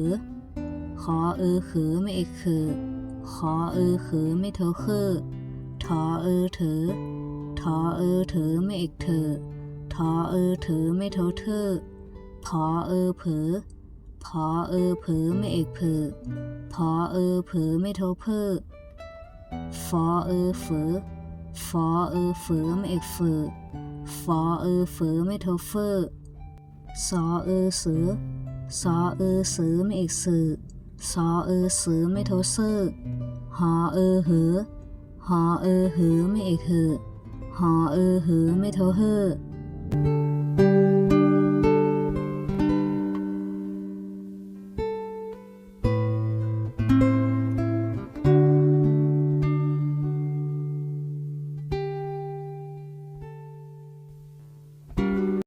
อขอเขอไม่เอกเขอขอเขอไม่โทเคอทอเถอทอเถอไม่เอกเถอทอเถอไม่โทเธอพอเผอพอเผอไม่เอกเผอพอเผอไม่โทเพอฟอเฝอฟอเฝอไม่เอกเฝอฟอเฝอไม่โทเฟอซอเสือซอเสือไม่เอกเสือซอเสือไม่โทเซอหอเหอหอเหอไม่เอกเหอหอเหอไม่โทเฮอ